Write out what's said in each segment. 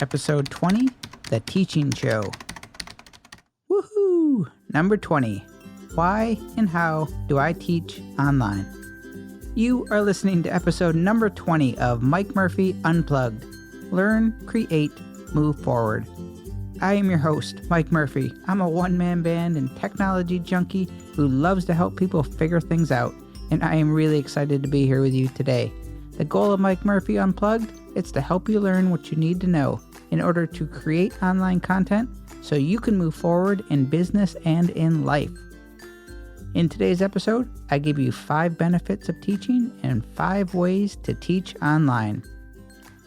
Episode 20, The Teaching Show. Woohoo! Number 20, Why and How Do I Teach Online? You are listening to episode number 20 of Mike Murphy Unplugged. Learn, create, move forward. I am your host, Mike Murphy. I'm a one-man band and technology junkie who loves to help people figure things out, and I am really excited to be here with you today. The goal of Mike Murphy Unplugged is to help you learn what you need to know in order to create online content so you can move forward in business and in life. In today's episode, I give you 5 benefits of teaching and 5 ways to teach online.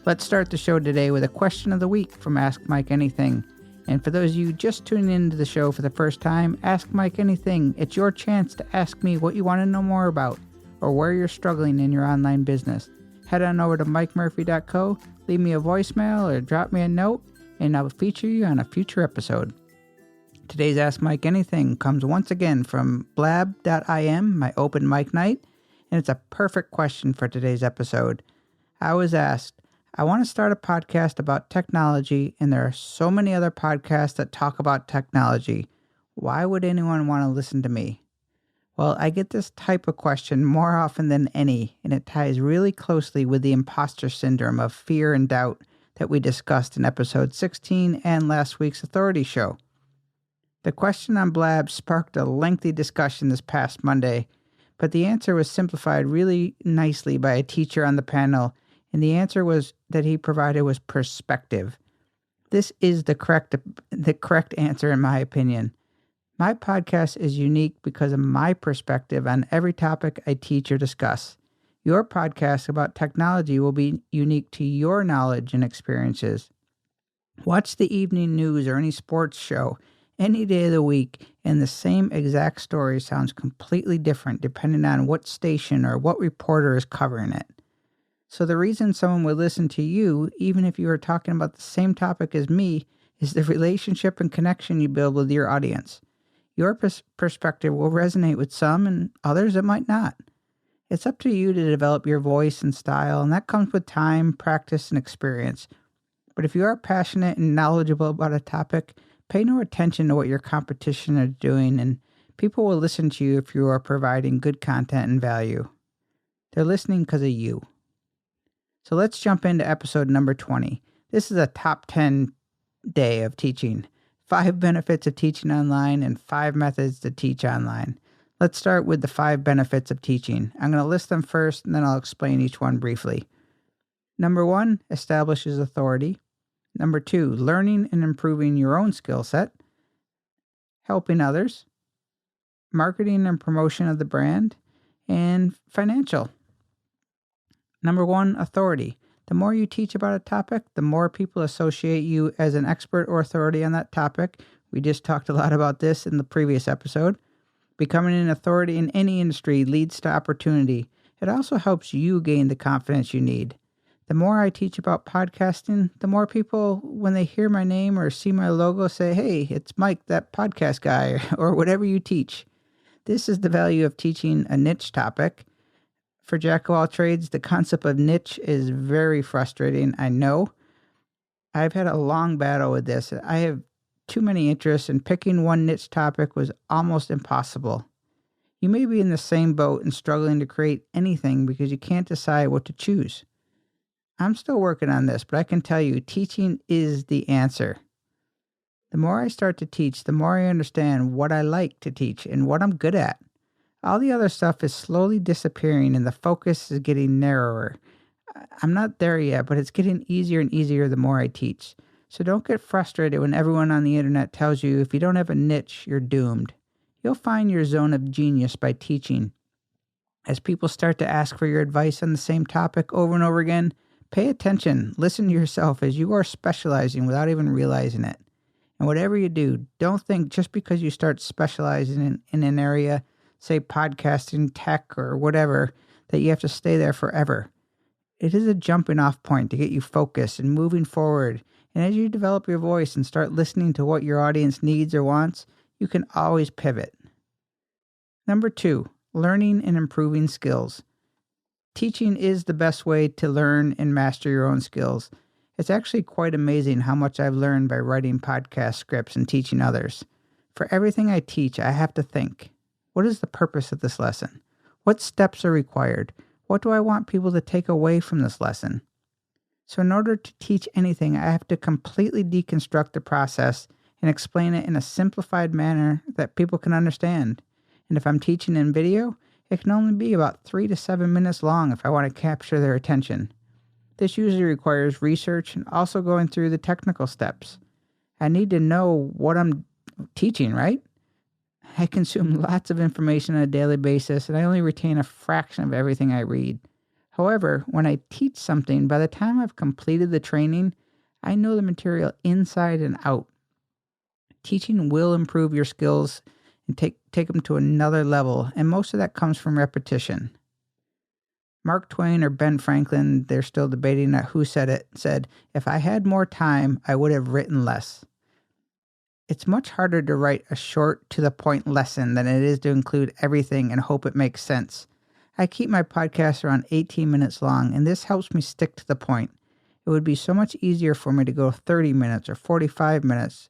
Let's start the show today with a question of the week from Ask Mike Anything. And for those of you just tuning into the show for the first time, Ask Mike Anything. It's your chance to ask me what you want to know more about or where you're struggling in your online business. Head on over to mikemurphy.co, leave me a voicemail or drop me a note, and I'll feature you on a future episode. Today's Ask Mike Anything comes once again from Blab.im, my open mic night, and it's a perfect question for today's episode. I was asked, I want to start a podcast about technology, and there are so many other podcasts that talk about technology. Why would anyone want to listen to me? Well, I get this type of question more often than any, and it ties really closely with the imposter syndrome of fear and doubt that we discussed in episode 16 and last week's Authority Show. The question on Blab sparked a lengthy discussion this past Monday, but the answer was simplified really nicely by a teacher on the panel, and the answer was that he provided was perspective. This is the correct answer in my opinion. My podcast is unique because of my perspective on every topic I teach or discuss. Your podcast about technology will be unique to your knowledge and experiences. Watch the evening news or any sports show any day of the week, and the same exact story sounds completely different depending on what station or what reporter is covering it. So the reason someone would listen to you, even if you are talking about the same topic as me, is the relationship and connection you build with your audience. Your perspective will resonate with some and others it might not. It's up to you to develop your voice and style, and that comes with time, practice, and experience. But if you are passionate and knowledgeable about a topic, pay no attention to what your competition are doing, and people will listen to you if you are providing good content and value. They're listening because of you. So let's jump into episode number 20. This is a top 10 day of teaching. 5 benefits of teaching online and 5 methods to teach online. Let's start with the 5 benefits of teaching. I'm going to list them first and then I'll explain each one briefly. Number 1, establishes authority. Number 2, learning and improving your own skill set. Helping others. Marketing and promotion of the brand. And financial. Number 1, authority. The more you teach about a topic, the more people associate you as an expert or authority on that topic. We just talked a lot about this in the previous episode. Becoming an authority in any industry leads to opportunity. It also helps you gain the confidence you need. The more I teach about podcasting, the more people, when they hear my name or see my logo, say, hey, it's Mike, that podcast guy, or whatever you teach. This is the value of teaching a niche topic. For jack of all trades, the concept of niche is very frustrating, I know. I've had a long battle with this. I have too many interests, and picking one niche topic was almost impossible. You may be in the same boat and struggling to create anything because you can't decide what to choose. I'm still working on this, but I can tell you, teaching is the answer. The more I start to teach, the more I understand what I like to teach and what I'm good at. All the other stuff is slowly disappearing and the focus is getting narrower. I'm not there yet, but it's getting easier and easier the more I teach. So don't get frustrated when everyone on the internet tells you if you don't have a niche, you're doomed. You'll find your zone of genius by teaching. As people start to ask for your advice on the same topic over and over again, pay attention, listen to yourself as you are specializing without even realizing it. And whatever you do, don't think just because you start specializing in an area, say podcasting, tech, or whatever, that you have to stay there forever. It is a jumping off point to get you focused and moving forward. And as you develop your voice and start listening to what your audience needs or wants, you can always pivot. Number 2, learning and improving skills. Teaching is the best way to learn and master your own skills. It's actually quite amazing how much I've learned by writing podcast scripts and teaching others. For everything I teach, I have to think, what is the purpose of this lesson? What steps are required? What do I want people to take away from this lesson? So in order to teach anything, I have to completely deconstruct the process and explain it in a simplified manner that people can understand. And if I'm teaching in video, it can only be about 3 to 7 minutes long if I want to capture their attention. This usually requires research and also going through the technical steps. I need to know what I'm teaching, right? I consume lots of information on a daily basis, and I only retain a fraction of everything I read. However, when I teach something, by the time I've completed the training, I know the material inside and out. Teaching will improve your skills and take them to another level, and most of that comes from repetition. Mark Twain or Ben Franklin, they're still debating who said it, said, "If I had more time, I would have written less." It's much harder to write a short, to-the-point lesson than it is to include everything and hope it makes sense. I keep my podcasts around 18 minutes long, and this helps me stick to the point. It would be so much easier for me to go 30 minutes or 45 minutes.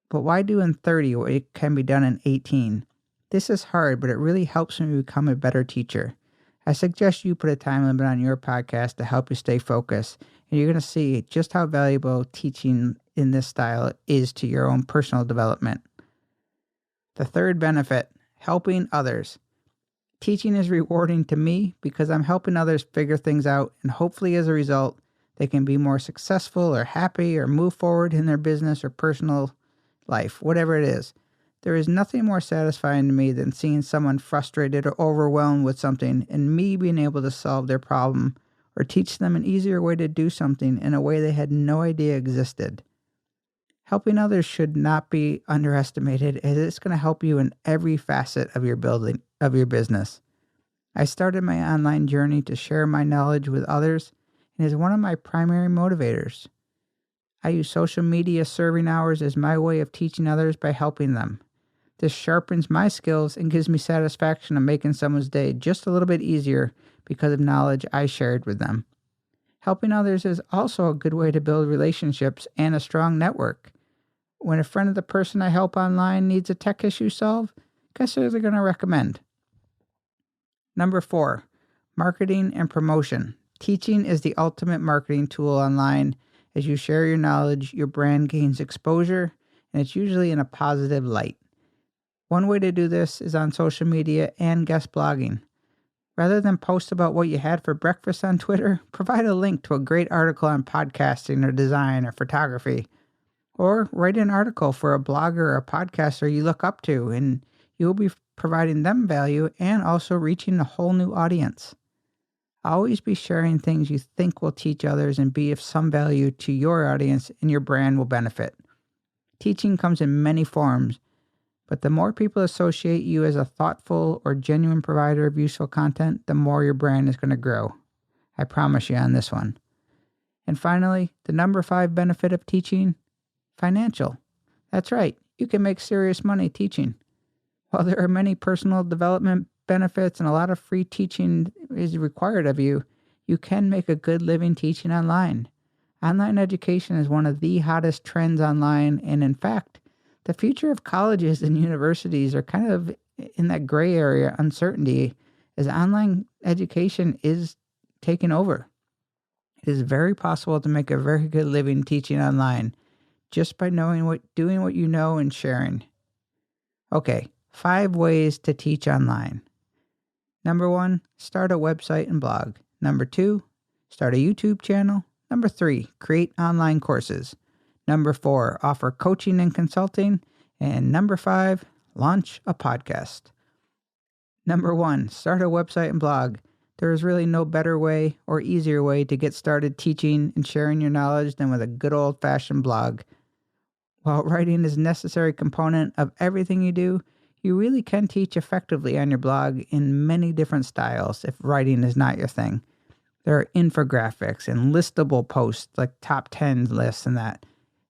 But why do in 30 what it can be done in 18? This is hard, but it really helps me become a better teacher. I suggest you put a time limit on your podcast to help you stay focused, and you're going to see just how valuable teaching in this style is to your own personal development. The third benefit, helping others. Teaching is rewarding to me because I'm helping others figure things out, and hopefully as a result, they can be more successful or happy or move forward in their business or personal life, whatever it is. There is nothing more satisfying to me than seeing someone frustrated or overwhelmed with something and me being able to solve their problem or teach them an easier way to do something in a way they had no idea existed. Helping others should not be underestimated, as it's going to help you in every facet of your business. I started my online journey to share my knowledge with others, and is one of my primary motivators. I use social media serving hours as my way of teaching others by helping them. This sharpens my skills and gives me satisfaction of making someone's day just a little bit easier because of knowledge I shared with them. Helping others is also a good way to build relationships and a strong network. When a friend of the person I help online needs a tech issue solved, guess who they're going to recommend? Number 4, marketing and promotion. Teaching is the ultimate marketing tool online. As you share your knowledge, your brand gains exposure, and it's usually in a positive light. One way to do this is on social media and guest blogging. Rather than post about what you had for breakfast on Twitter, provide a link to a great article on podcasting or design or photography. Or write an article for a blogger or a podcaster you look up to, and you'll be providing them value and also reaching a whole new audience. Always be sharing things you think will teach others and be of some value to your audience, and your brand will benefit. Teaching comes in many forms, but the more people associate you as a thoughtful or genuine provider of useful content, the more your brand is going to grow. I promise you on this one. And finally, the number 5 benefit of teaching, financial. That's right, you can make serious money teaching. While there are many personal development benefits and a lot of free teaching is required of you, you can make a good living teaching online. Online education is one of the hottest trends online, and in fact, the future of colleges and universities are kind of in that gray area uncertainty as online education is taking over. It is very possible to make a very good living teaching online just by doing what you know and sharing. Okay, 5 ways to teach online. Number 1, start a website and blog. Number 2, start a YouTube channel. Number 3, create online courses. Number 4, offer coaching and consulting. And number 5, launch a podcast. Number 1, start a website and blog. There is really no better way or easier way to get started teaching and sharing your knowledge than with a good old-fashioned blog. While writing is a necessary component of everything you do, you really can teach effectively on your blog in many different styles if writing is not your thing. There are infographics and listable posts like top 10 lists and that.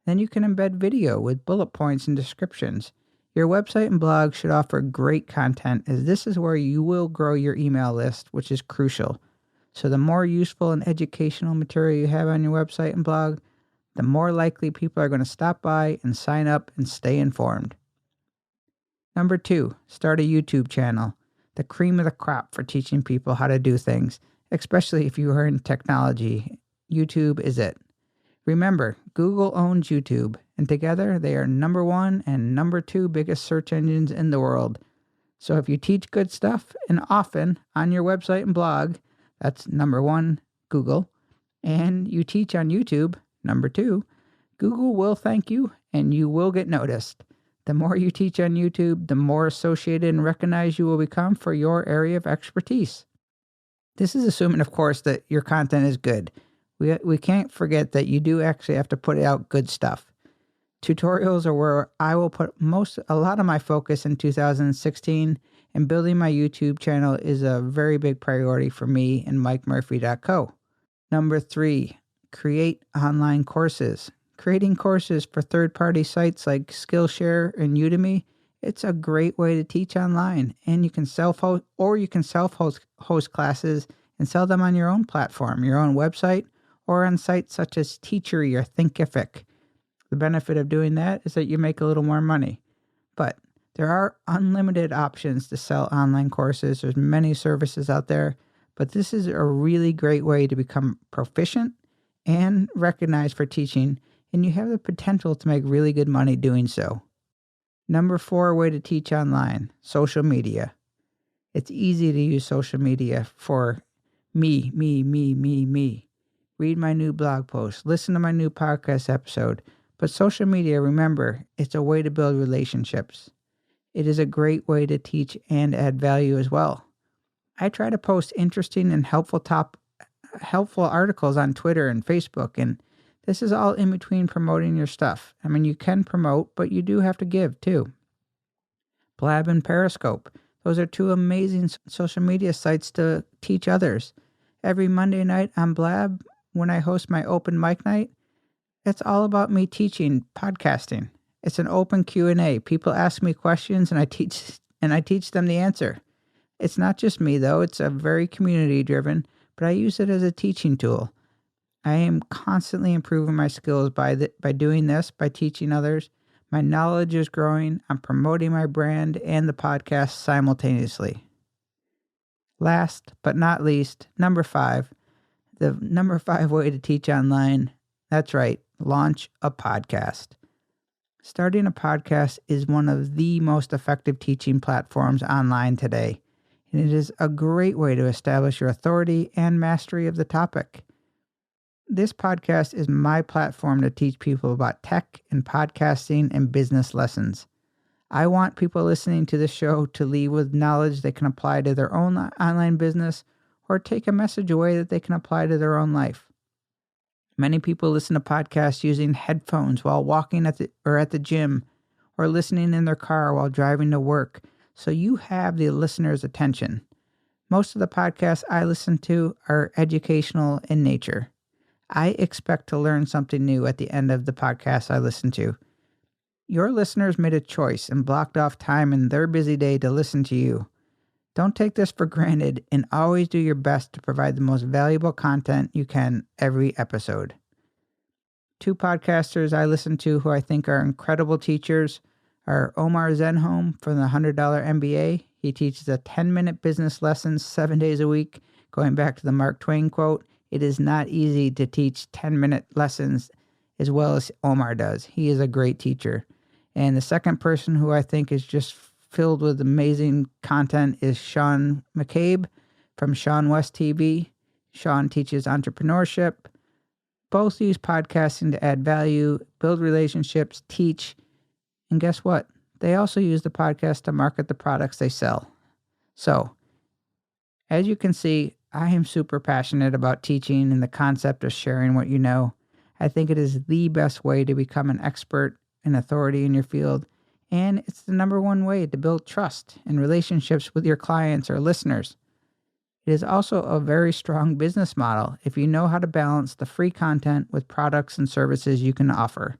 Then you can embed video with bullet points and descriptions. Your website and blog should offer great content, as this is where you will grow your email list, which is crucial. So the more useful and educational material you have on your website and blog, the more likely people are going to stop by and sign up and stay informed. Number 2, start a YouTube channel, the cream of the crop for teaching people how to do things, especially if you are in technology. YouTube is it. Remember, Google owns YouTube, and together they are number 1 and number 2 biggest search engines in the world. So if you teach good stuff and often on your website and blog, that's number 1, Google, and you teach on YouTube, number 2, Google will thank you and you will get noticed. The more you teach on YouTube, the more associated and recognized you will become for your area of expertise. This is assuming, of course, that your content is good. We can't forget that you do actually have to put out good stuff. Tutorials are where I will put a lot of my focus in 2016, and building my YouTube channel is a very big priority for me and MikeMurphy.co. Number 3, create online courses. Creating courses for third-party sites like Skillshare and Udemy, it's a great way to teach online, and you can self-host classes and sell them on your own platform, your own website, or on sites such as Teachery or Thinkific. The benefit of doing that is that you make a little more money. But there are unlimited options to sell online courses. There's many services out there, but this is a really great way to become proficient and recognized for teaching, and you have the potential to make really good money doing so. Number 4 way to teach online, social media. It's easy to use social media for me. Read my new blog post, listen to my new podcast episode. But social media, remember, it's a way to build relationships. It is a great way to teach and add value as well. I try to post interesting and helpful articles on Twitter and Facebook, and this is all in between promoting your stuff. I mean, you can promote, but you do have to give too. Blab and Periscope, those are 2 amazing social media sites to teach others. Every Monday night on Blab, when I host my open mic night, it's all about me teaching podcasting. It's an open Q&A. People ask me questions and I teach them the answer. It's not just me though. It's a very community driven, but I use it as a teaching tool. I am constantly improving my skills by doing this, by teaching others. My knowledge is growing. I'm promoting my brand and the podcast simultaneously. Last but not least, number 5. The number 5 way to teach online. That's right. Launch a podcast. Starting a podcast is one of the most effective teaching platforms online today, and it is a great way to establish your authority and mastery of the topic. This podcast is my platform to teach people about tech and podcasting and business lessons. I want people listening to this show to leave with knowledge they can apply to their own online business or take a message away that they can apply to their own life. Many people listen to podcasts using headphones while walking at the gym or listening in their car while driving to work, so you have the listener's attention. Most of the podcasts I listen to are educational in nature. I expect to learn something new at the end of the podcast I listen to. Your listeners made a choice and blocked off time in their busy day to listen to you. Don't take this for granted and always do your best to provide the most valuable content you can every episode. 2 podcasters I listen to who I think are incredible teachers are Omar Zenhom from the $100 MBA. He teaches a 10-minute business lesson 7 days a week. Going back to the Mark Twain quote, it is not easy to teach 10-minute lessons as well as Omar does. He is a great teacher. And the second person who I think is just filled with amazing content is Sean McCabe from Sean West TV. Sean teaches entrepreneurship. Both use podcasting to add value, build relationships, teach, and guess what? They also use the podcast to market the products they sell. So, as you can see, I am super passionate about teaching and the concept of sharing what you know. I think it is the best way to become an expert and authority in your field, and it's the number 1 way to build trust and relationships with your clients or listeners. It is also a very strong business model if you know how to balance the free content with products and services you can offer.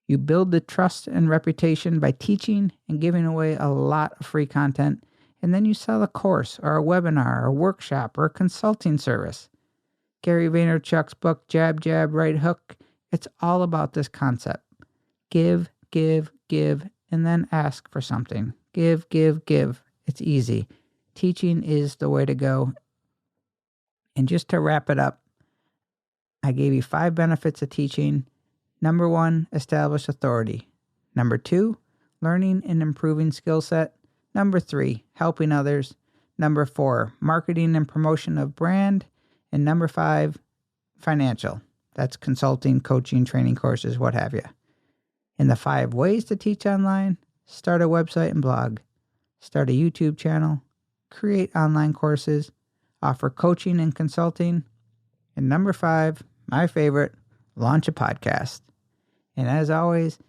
You build the trust and reputation by teaching and giving away a lot of free content, and then you sell a course or a webinar or a workshop or a consulting service. Gary Vaynerchuk's book, Jab, Jab, Right Hook, it's all about this concept. Give, give, give, and then ask for something. Give, give, give. It's easy. Teaching is the way to go. And just to wrap it up, I gave you 5 benefits of teaching. Number 1, establish authority. Number 2, learning and improving skill set. Number 3, helping others. Number 4, marketing and promotion of brand. And number 5, financial. That's consulting, coaching, training courses, what have you. And the 5 ways to teach online: start a website and blog, start a YouTube channel, create online courses, offer coaching and consulting, and number 5, my favorite, launch a podcast. And as always,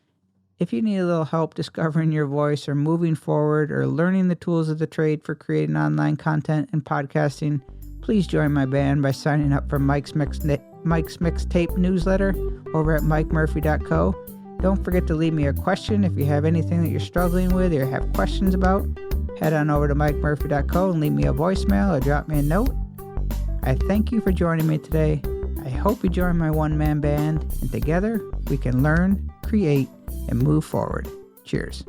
if you need a little help discovering your voice or moving forward or learning the tools of the trade for creating online content and podcasting, please join my band by signing up for Mike's Mixtape newsletter over at mikemurphy.co. Don't forget to leave me a question if you have anything that you're struggling with or have questions about. Head on over to mikemurphy.co and leave me a voicemail or drop me a note. I thank you for joining me today. I hope you join my one-man band, and together we can learn, create, and move forward. Cheers.